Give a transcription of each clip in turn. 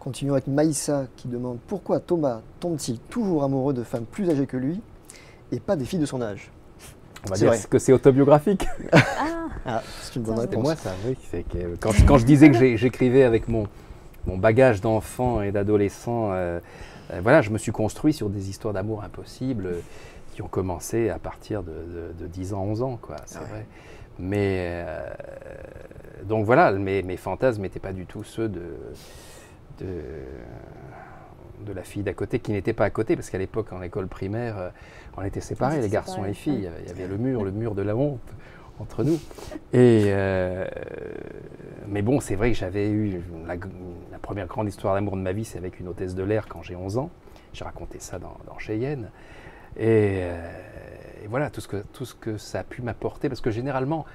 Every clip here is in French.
Continuons avec Maïssa qui demande pourquoi Thomas tombe-t-il toujours amoureux de femmes plus âgées que lui et pas des filles de son âge? On va dire que c'est autobiographique. Ah, c'est une bonne C'est réponse. moi ça, oui. C'est que quand je disais que j'écrivais avec mon bagage d'enfant et d'adolescent, voilà, je me suis construit sur des histoires d'amour impossibles qui ont commencé à partir de 10 ans, 11 ans, quoi, c'est vrai. Mais donc voilà, mes fantasmes n'étaient pas du tout ceux de la fille d'à côté, qui n'était pas à côté, parce qu'à l'époque, en école primaire, on était séparés, les garçons et les filles. Il y avait le mur de la honte entre nous. Mais bon, c'est vrai que j'avais eu la première grande histoire d'amour de ma vie, c'est avec une hôtesse de l'air quand j'ai 11 ans. J'ai raconté ça dans Cheyenne. Et voilà, tout ce que ça a pu m'apporter, parce que généralement,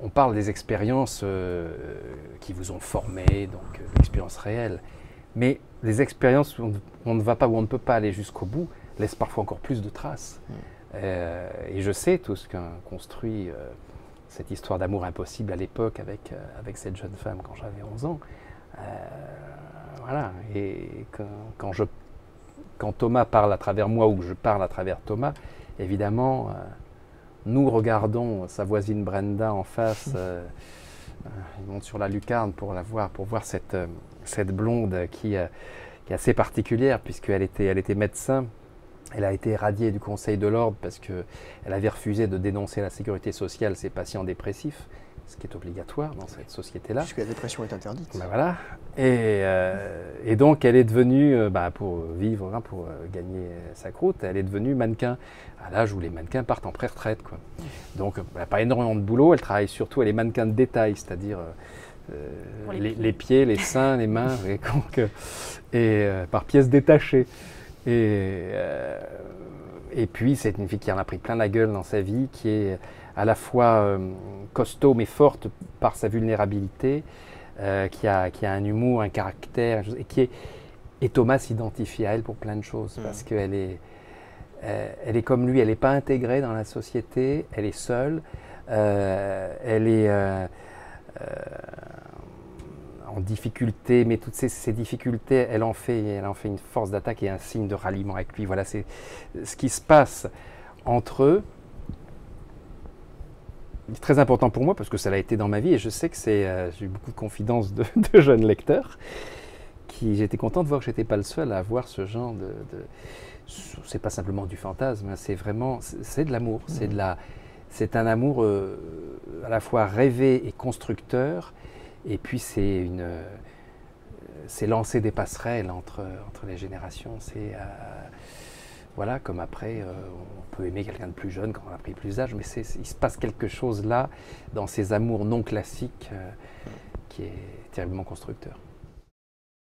on parle des expériences qui vous ont formé, donc l'expérience réelle. Mais les expériences où on ne va pas, où on ne peut pas aller jusqu'au bout, laissent parfois encore plus de traces. Et je sais tout ce qu'a construit cette histoire d'amour impossible à l'époque avec cette jeune femme quand j'avais 11 ans. Voilà. Et quand Thomas parle à travers moi ou que je parle à travers Thomas, évidemment, nous regardons sa voisine Brenda en face. Il monte sur la lucarne pour voir cette blonde qui est assez particulière puisqu'elle était médecin. Elle a été radiée du Conseil de l'Ordre parce qu'elle avait refusé de dénoncer à la sécurité sociale ses patients dépressifs, ce qui est obligatoire dans cette société-là. Puisque la dépression est interdite. Ben voilà. Et donc elle est devenue, pour vivre, pour gagner sa croûte, elle est devenue mannequin à l'âge où les mannequins partent en pré-retraite, quoi. Donc elle n'a pas énormément de boulot, elle travaille surtout, elle est mannequin de détail, c'est-à-dire les pieds, les seins, les mains, et par pièces détachées. Et puis c'est une fille qui en a pris plein la gueule dans sa vie, qui est à la fois costaud mais forte par sa vulnérabilité, qui a un humour, un caractère, et Thomas s'identifie à elle pour plein de choses, parce qu'elle est comme lui, elle n'est pas intégrée dans la société, elle est seule, elle est en difficulté, mais toutes ces difficultés, elle en fait une force d'attaque et un signe de ralliement avec lui. Voilà, c'est ce qui se passe entre eux. C'est très important pour moi parce que ça l'a été dans ma vie et je sais que j'ai eu beaucoup de confidences de jeunes lecteurs j'étais content de voir que j'étais pas le seul à avoir ce genre c'est pas simplement du fantasme, hein, c'est de l'amour, c'est un amour à la fois rêvé et constructeur. Et puis c'est lancer des passerelles entre les générations. Voilà, comme après, on peut aimer quelqu'un de plus jeune quand on a pris plus d'âge, mais il se passe quelque chose là, dans ces amours non classiques, qui est terriblement constructeur.